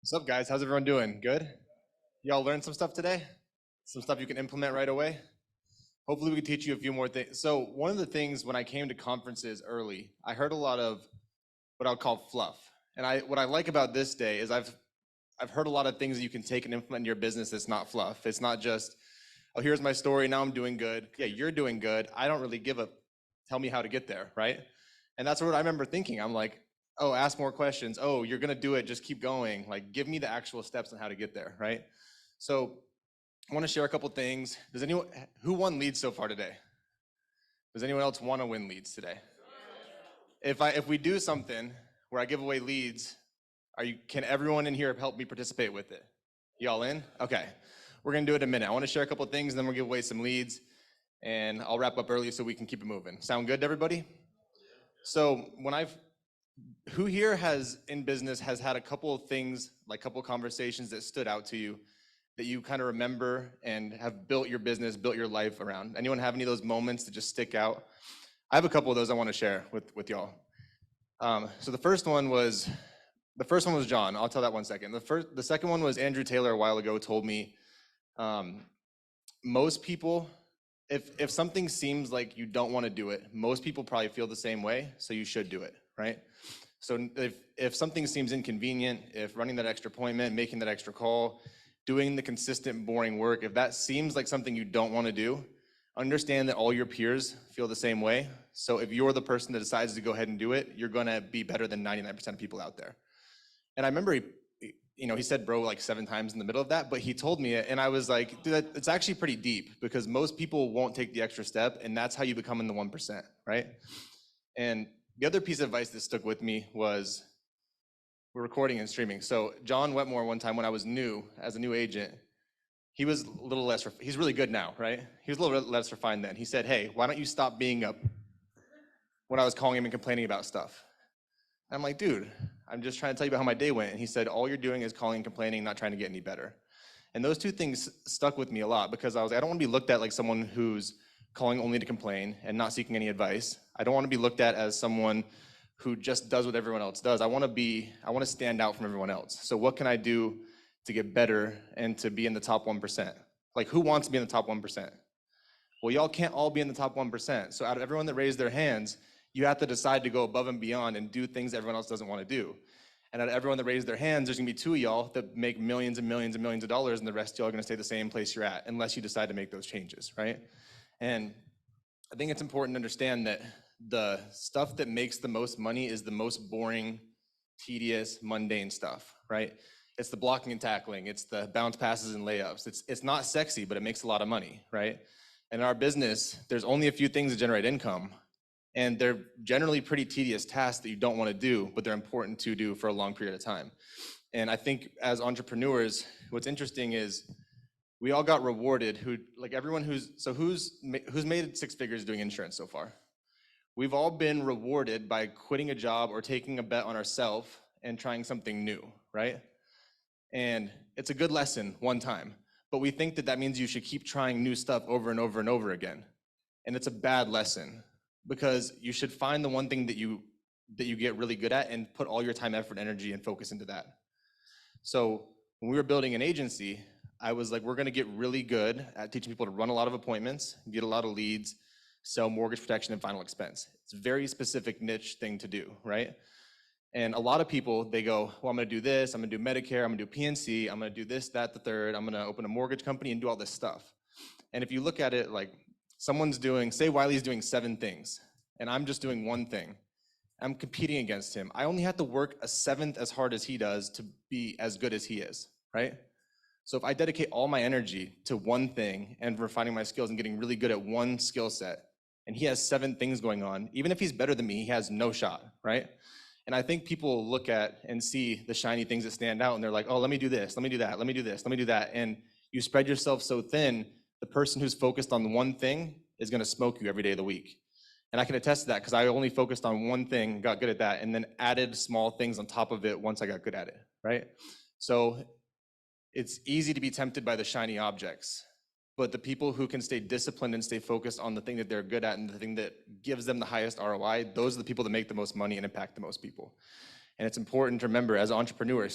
What's up, guys? How's everyone doing? Good? Y'all learned some stuff today? Some stuff you can implement right away? Hopefully we can teach you a few more things. So one of the things when I came to conferences early, I heard a lot of what I'll call fluff. And what I like about this day is I've heard a lot of things that you can take and implement in your business that's not fluff. It's not just, oh, here's my story, now I'm doing good. Yeah, you're doing good. I don't really give a, tell me how to get there, right? And that's what I remember thinking. I'm like, oh, ask more questions. Oh, you're gonna do it, just keep going. Like, give me the actual steps on how to get there, right? So I wanna share a couple things. Does anyone, who won leads so far today? Does anyone else wanna win leads today? If we do something where I give away leads, can everyone in here help me participate with it? Y'all in? Okay. We're gonna do it in a minute. I wanna share a couple things, and then we'll give away some leads, and I'll wrap up early so we can keep it moving. Sound good to everybody? So who here in business has had a couple of things, like a couple of conversations that stood out to you that you kind of remember and have built your business, built your life around? Anyone have any of those moments that just stick out? I have a couple of those I want to share with y'all. So the first one was John. I'll tell that one second. The second one was Andrew Taylor a while ago told me, most people, if something seems like you don't want to do it, most people probably feel the same way, so you should do it, right? So if something seems inconvenient, if running that extra appointment, making that extra call, doing the consistent, boring work, if that seems like something you don't want to do, understand that all your peers feel the same way. So if you're the person that decides to go ahead and do it, you're gonna be better than 99% of people out there. And I remember he said bro like 7 times in the middle of that, but he told me it, and I was like, dude, it's actually pretty deep, because most people won't take the extra step, and that's how you become in the 1%, right? And the other piece of advice that stuck with me was, we're recording and streaming. So John Wetmore, one time when I was new, as a new agent, he was a little less, he's really good now, right? He was a little less refined then. He said, hey, why don't you stop being up when I was calling him and complaining about stuff? I'm like, dude, I'm just trying to tell you about how my day went. And he said, all you're doing is calling and complaining, not trying to get any better. And those two things stuck with me a lot, because I don't want to be looked at like someone who's calling only to complain and not seeking any advice. I don't want to be looked at as someone who just does what everyone else does. I want to stand out from everyone else. So what can I do to get better and to be in the top 1%? Like, who wants to be in the top 1%? Well, y'all can't all be in the top 1%. So out of everyone that raised their hands, you have to decide to go above and beyond and do things everyone else doesn't want to do. And out of everyone that raised their hands, there's gonna be 2 of y'all that make millions and millions and millions of dollars, and the rest of y'all are gonna stay the same place you're at, unless you decide to make those changes, right? And I think it's important to understand that the stuff that makes the most money is the most boring, tedious, mundane stuff, right? It's the blocking and tackling, it's the bounce passes and layups. It's not sexy, but it makes a lot of money, right? And in our business, there's only a few things that generate income, and they're generally pretty tedious tasks that you don't want to do, but they're important to do for a long period of time. And I think as entrepreneurs, what's interesting is we all got rewarded. Who's made 6 figures doing insurance so far? We've all been rewarded by quitting a job or taking a bet on ourselves and trying something new, right? And it's a good lesson one time, but we think that that means you should keep trying new stuff over and over and over again. And it's a bad lesson, because you should find the one thing that you get really good at and put all your time, effort, energy, and focus into that. So when we were building an agency, I was like, we're gonna get really good at teaching people to run a lot of appointments, get a lot of leads, sell mortgage protection and final expense. It's a very specific niche thing to do, right? And a lot of people, they go, well, I'm gonna do this, I'm gonna do Medicare, I'm gonna do PNC, I'm gonna do this, that, the third, I'm gonna open a mortgage company and do all this stuff. And if you look at it like, say Wiley's doing 7 things, and I'm just doing 1 thing. I'm competing against him. I only have to work a 7th as hard as he does to be as good as he is, right? So if I dedicate all my energy to 1 thing and refining my skills and getting really good at 1 skill set, and he has 7 things going on, even if he's better than me, he has no shot, right? And I think people look at and see the shiny things that stand out, and they're like, oh, let me do this, let me do that, let me do this, let me do that. And you spread yourself so thin, the person who's focused on 1 thing is gonna smoke you every day of the week. And I can attest to that, because I only focused on 1 thing, got good at that, and then added small things on top of it once I got good at it, right? So it's easy to be tempted by the shiny objects, but the people who can stay disciplined and stay focused on the thing that they're good at and the thing that gives them the highest ROI, those are the people that make the most money and impact the most people. And it's important to remember as an entrepreneur,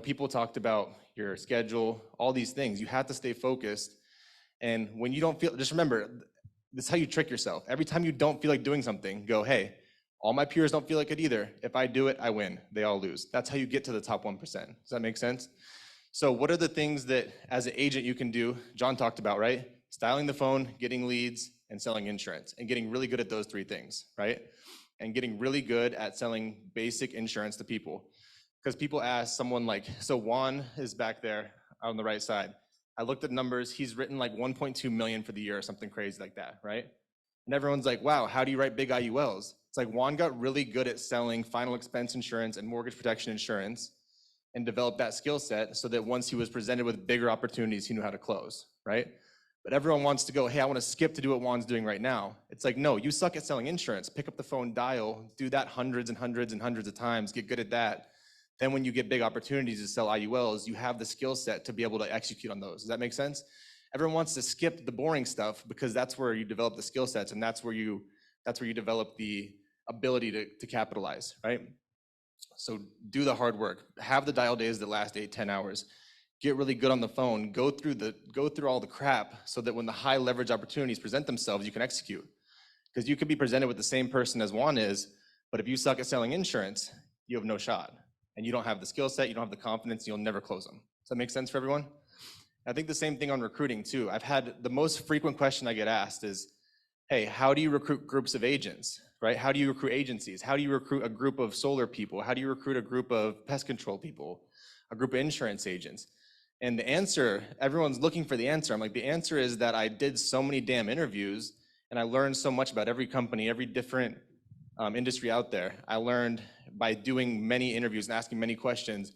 people talked about your schedule, all these things. You have to stay focused. And when you don't feel, just remember, this is how you trick yourself. Every time you don't feel like doing something, go, hey, all my peers don't feel like it either. If I do it, I win. They all lose. That's how you get to the top 1%. Does that make sense? So what are the things that as an agent you can do? John talked about, right? Styling the phone, getting leads, and selling insurance, and getting really good at those 3 things, right? And getting really good at selling basic insurance to people. Because people ask someone like, so Juan is back there on the right side. I looked at numbers, he's written like 1.2 million for the year or something crazy like that, right? And everyone's like, wow, how do you write big IULs? It's like Juan got really good at selling final expense insurance and mortgage protection insurance and developed that skill set so that once he was presented with bigger opportunities, he knew how to close, right? But everyone wants to go, hey, I want to skip to do what Juan's doing right now. It's like, no, you suck at selling insurance. Pick up the phone, dial, do that hundreds and hundreds and hundreds of times, get good at that. Then when you get big opportunities to sell IULs, you have the skill set to be able to execute on those. Does that make sense? Everyone wants to skip the boring stuff because that's where you develop the skill sets and that's where you develop the ability to capitalize, right? So do the hard work. Have the dial days that last 8-10 hours. Get really good on the phone. Go through all the crap so that when the high leverage opportunities present themselves, you can execute. Because you could be presented with the same person as Juan is, but if you suck at selling insurance, you have no shot. And you don't have the skill set, you don't have the confidence, you'll never close them. Does that make sense for everyone? I think the same thing on recruiting too. I've had the most frequent question I get asked is, hey, how do you recruit groups of agents, right? How do you recruit agencies? How do you recruit a group of solar people? How do you recruit a group of pest control people? A group of insurance agents? And the answer, everyone's looking for the answer. I'm like, the answer is that I did so many damn interviews and I learned so much about every company, every different industry out there. I learned by doing many interviews and asking many questions,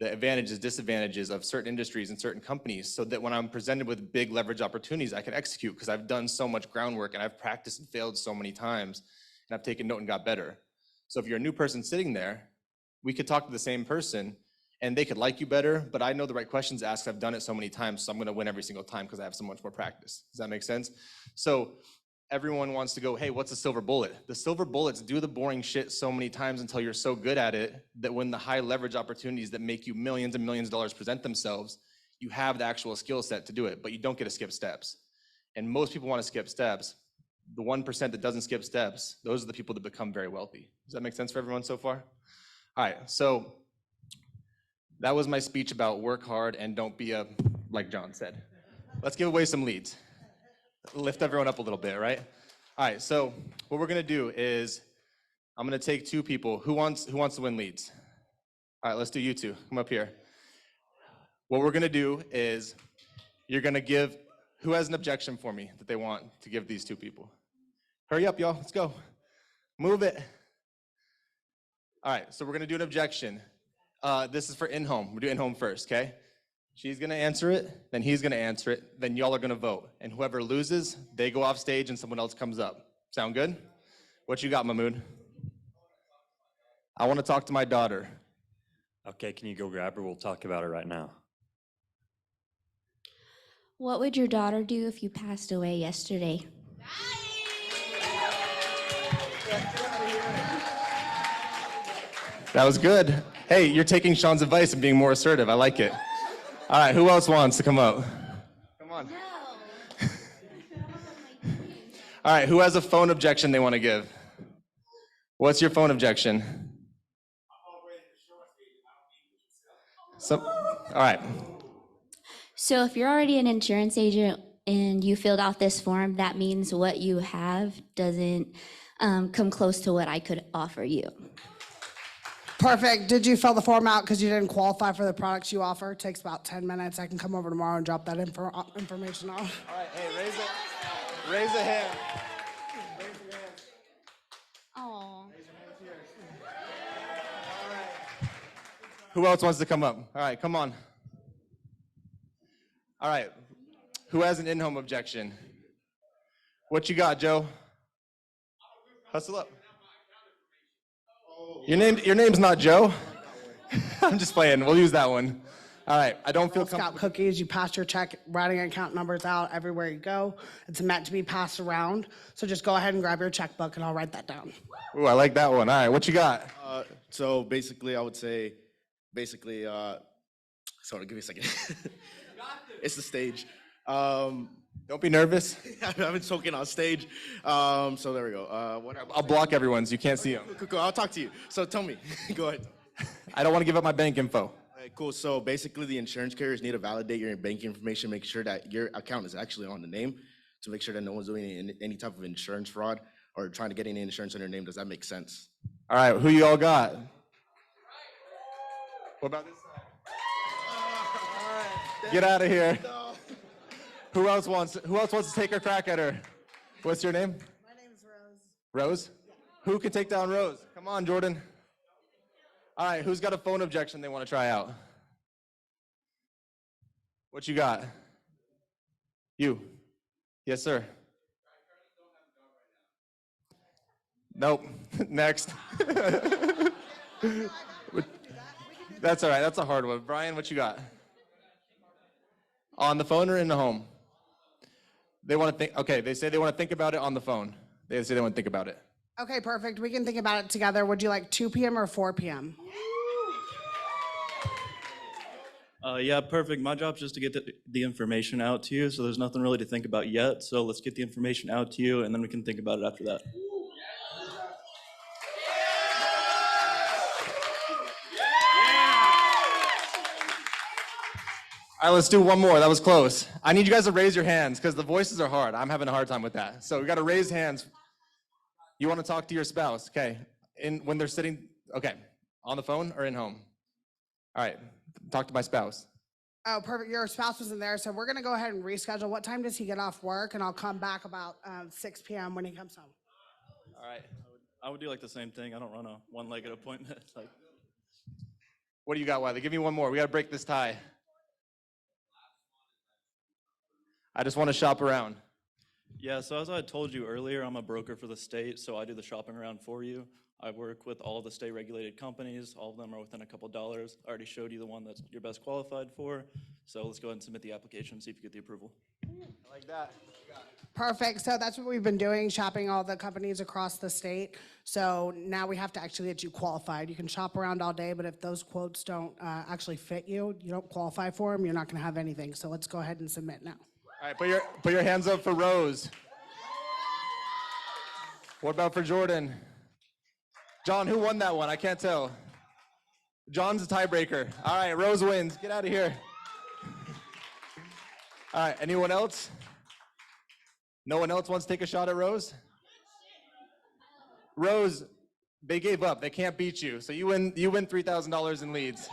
the advantages, disadvantages of certain industries and certain companies, so that when I'm presented with big leverage opportunities, I can execute because I've done so much groundwork and I've practiced and failed so many times and I've taken note and got better. So if you're a new person sitting there, we could talk to the same person and they could like you better, but I know the right questions to ask. I've done it so many times, so I'm gonna win every single time because I have so much more practice. Does that make sense? So everyone wants to go, hey, what's a silver bullet? The silver bullets do the boring shit so many times until you're so good at it that when the high leverage opportunities that make you millions and millions of dollars present themselves, you have the actual skill set to do it, but you don't get to skip steps. And most people want to skip steps. The 1% that doesn't skip steps, those are the people that become very wealthy. Does that make sense for everyone so far? All right, so that was my speech about work hard and don't be like John said. Let's give away some leads. Lift everyone up a little bit, right? All right, so what we're gonna do is I'm gonna take 2 people. Who wants to win leads? All right, let's do you 2. Come up here. What we're gonna do is you're gonna give, who has an objection for me that they want to give these 2 people? Hurry up, y'all, let's go. Move it. All right, so we're gonna do an objection. This is for in-home. We're doing in-home first, okay? She's gonna answer it, then he's gonna answer it, then y'all are gonna vote. And whoever loses, they go off stage and someone else comes up. Sound good? What you got, Mahmood? I wanna talk to my daughter. Okay, can you go grab her? We'll talk about it right now. What would your daughter do if you passed away yesterday? That was good. Hey, you're taking Sean's advice and being more assertive. I like it. All right, who else wants to come up? Come on. No. All right, who has a phone objection they want to give? What's your phone objection? All right. So if you're already an insurance agent and you filled out this form, that means what you have doesn't come close to what I could offer you. Perfect. Did you fill the form out because you didn't qualify for the products you offer? It takes about 10 minutes. I can come over tomorrow and drop that information off. All right, hey, raise a hand. Raise your hand. Oh. Raise your hands here. All right. Who else wants to come up? All right, come on. All right. Who has an in-home objection? What you got, Joe? Hustle up. Your name's not Joe. I'm just playing. We'll use that one. All right. I don't feel Scout cookies. You pass your check, writing account numbers out everywhere you go. It's meant to be passed around. So just go ahead and grab your checkbook, and I'll write that down. Ooh, I like that one. All right. What you got? So basically, I would say, sorry, give me a second. It's the stage. Don't be nervous. I've been choking on stage. So there we go. I'll block everyone so you can't see them. Cool. I'll talk to you. So tell me. Go ahead. I don't want to give up my bank info. All right, cool. So basically, the insurance carriers need to validate your banking information, make sure that your account is actually on the name, to make sure that no one's doing any type of insurance fraud or trying to get any insurance on your name. Does that make sense? All right, who you all got? What about this side? Get out of here. Who else wants to take a crack at her? What's your name? My name is Rose. Rose? Who can take down Rose? Come on, Jordan. All right, who's got a phone objection they want to try out? What you got? You. Yes, sir. Nope. Next. That's all right. That's a hard one. Brian, what you got? On the phone or in the home? They want to think. Okay, they say they want to think about it on the phone. They say they want to think about it. Okay, perfect. We can think about it together. Would you like 2 p.m. or 4 p.m.? Yeah, perfect. My job's just to get the information out to you, so there's nothing really to think about yet. So let's get the information out to you, and then we can think about it after that. All right, let's do one more. That was close. I need you guys to raise your hands because the voices are hard. I'm having a hard time with that. So we got to raise hands. You want to talk to your spouse, okay? When they're sitting, okay, on the phone or in home? All right, talk to my spouse. Oh, perfect. Your spouse wasn't there, so we're going to go ahead and reschedule. What time does he get off work? And I'll come back about 6 p.m. when he comes home. All right. I would do like the same thing. I don't run a one-legged appointment. Like, What do you got, Wiley? Give me one more. We got to break this tie. I just want to shop around. yeah, so as I told you earlier, I'm a broker for the state, so I do the shopping around for you. I work with all of the state-regulated companies. All of them are within a couple dollars. I already showed you the one that you're best qualified for. So let's go ahead and submit the application, see if you get the approval. I like that. Perfect. So that's what we've been doing, shopping all the companies across the state. So now we have to actually get you qualified. You can shop around all day, but if those quotes don't actually fit you, you don't qualify for them, you're not going to have anything. So let's go ahead and submit now. All right, put your hands up for Rose. What about for Jordan? John, who won that one? I can't tell. John's a tiebreaker. All right, Rose wins. Get out of here. All right, anyone else? No one else wants to take a shot at Rose? Rose, they gave up. They can't beat you. So you win $3,000 in leads.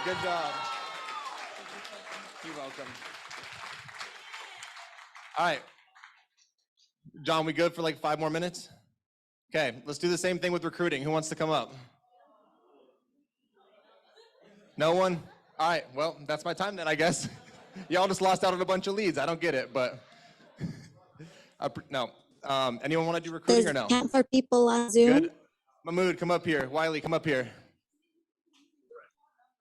Good job. You're welcome. All right. John, we good for like 5 more minutes? Okay, let's do the same thing with recruiting. Who wants to come up? No one? All right, well, that's my time then, I guess. Y'all just lost out on a bunch of leads. I don't get it, but no. Anyone want to do recruiting or no? Camp for people on Zoom. Good. Mahmood, come up here. Wiley, come up here.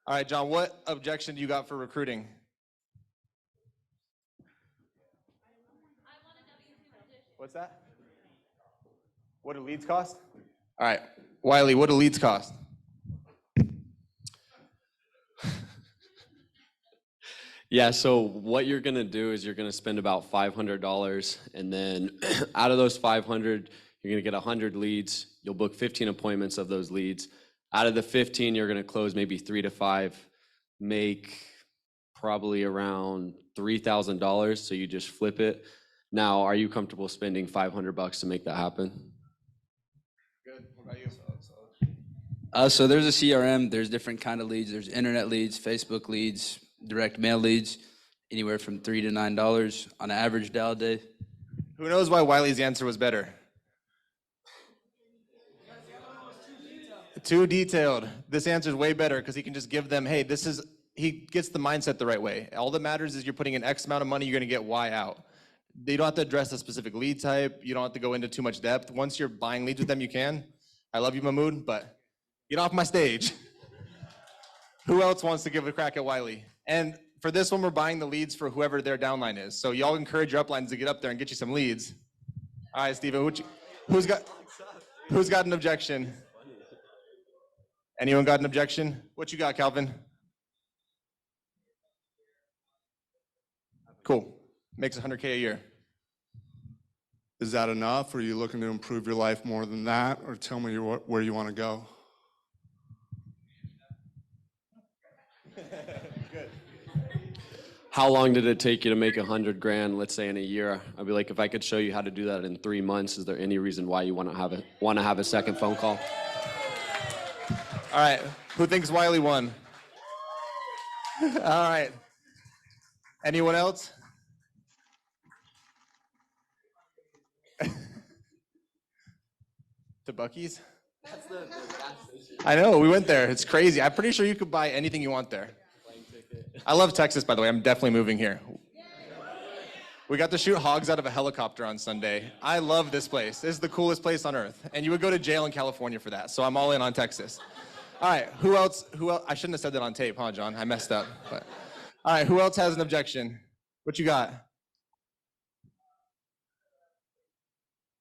All right, John, what objection do you got for recruiting? What's that? What do leads cost? All right, Wiley, what do leads cost? Yeah, so what you're gonna do is you're gonna spend about $500, and then out of those 500, you're gonna get 100 leads. You'll book 15 appointments of those leads. Out of the 15, you're gonna close maybe 3 to 5, make probably around $3,000. So you just flip it. Now, are you comfortable spending $500 to make that happen? Good. What about you? So there's a CRM, there's different kind of leads. There's internet leads, Facebook leads, direct mail leads, anywhere from $3 to $9 on an average dial day. Who knows why Wiley's answer was better? Too detailed. This answer is way better because he can just give them, hey, he gets the mindset the right way. All that matters is you're putting in X amount of money, you're gonna get Y out. You don't have to address a specific lead type. You don't have to go into too much depth. Once you're buying leads with them, you can. I love you, Mahmood, but get off my stage. Who else wants to give a crack at Wiley? And for this one, we're buying the leads for whoever their downline is. So y'all encourage your uplines to get up there and get you some leads. All right, Steven, who's got an objection? Anyone got an objection? What you got, Calvin? Cool. Makes $100K a year. Is that enough, or are you looking to improve your life more than that, or tell me where you want to go? Good. How long did it take you to make 100 grand, let's say in a year? I'd be like, if I could show you how to do that in 3 months, is there any reason why you want to have a second phone call? All right. Who thinks Wiley won? All right. Anyone else? To Buc-ee's? I know, we went there. It's crazy. I'm pretty sure you could buy anything you want there. I love Texas, by the way. I'm definitely moving here. We got to shoot hogs out of a helicopter on Sunday. I love this place. This is the coolest place on earth. And you would go to jail in California for that. So I'm all in on Texas. All right, who else? I shouldn't have said that on tape, huh, John? I messed up. But. All right, who else has an objection? What you got?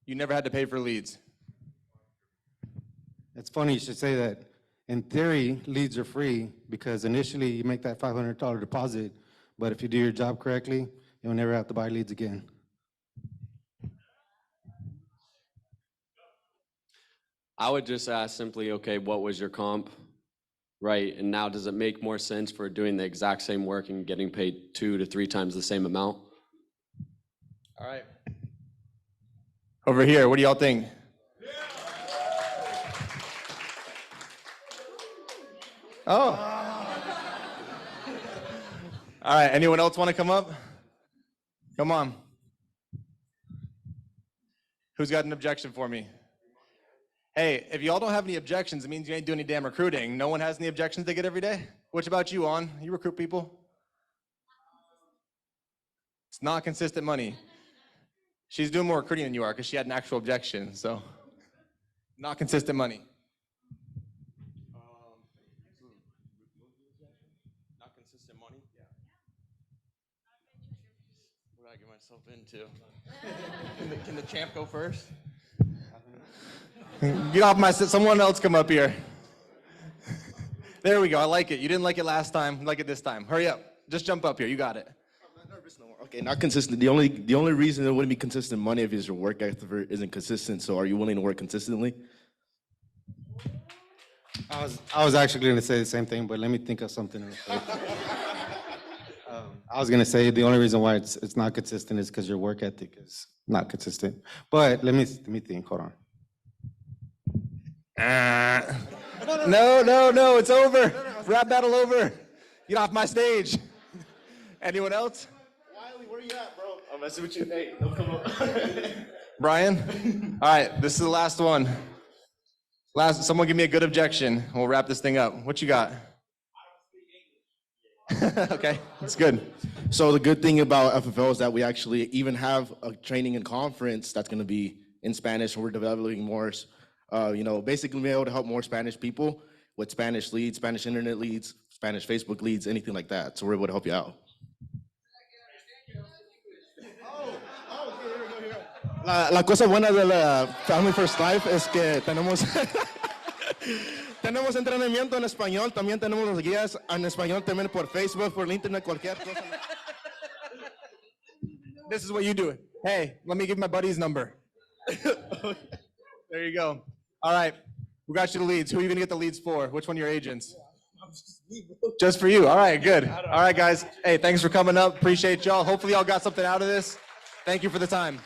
You never had to pay for leads. It's funny you should say that. In theory, leads are free because initially you make that $500 deposit, but if you do your job correctly, you'll never have to buy leads again. I would just ask simply, okay, what was your comp? Right, and now does it make more sense for doing the exact same work and getting paid 2 to 3 times the same amount? All right. Over here, what do y'all think? Oh. All right, anyone else want to come up? Come on. Who's got an objection for me? Hey, if y'all don't have any objections, it means you ain't doing any damn recruiting. No one has any objections they get every day? What about you, On? You recruit people? It's not consistent money. She's doing more recruiting than you are because she had an actual objection, so not consistent money. Not consistent money? Yeah. What did I get myself into? Can the champ go first? Get off my seat. Someone else come up here. There we go. I like it. You didn't like it last time. Like it this time. Hurry up. Just jump up here. You got it. I'm not nervous no more. Okay, not consistent. The only reason it wouldn't be consistent money if your work ethic isn't consistent. So are you willing to work consistently? I was actually going to say the same thing, but let me think of something real quick. I was going to say the only reason why it's not consistent is because your work ethic is not consistent. But let me think. Hold on. No, it's over. Rap battle over. Get off my stage. Anyone else? Wiley, where you at, bro? I'm messing with you. Hey, don't come up. Brian? All right, this is the last one. Someone give me a good objection. We'll wrap this thing up. What you got? Okay, that's good. So the good thing about FFL is that we actually even have a training and conference that's going to be in Spanish, and we're developing more, basically being able to help more Spanish people with Spanish leads, Spanish internet leads, Spanish Facebook leads, anything like that. So we're able to help you out. La cosa buena de la Family First Life es que tenemos tenemos entrenamiento en español, también tenemos las guías en español también por Facebook, por el internet, cualquier cosa. This is what you do. Hey, let me give my buddy's number. There you go. All right, we got you the leads. Who are you gonna get the leads for? Which one of your agents? Just for you. All right, good. All right, guys. Hey, thanks for coming up. Appreciate y'all. Hopefully y'all got something out of this. Thank you for the time.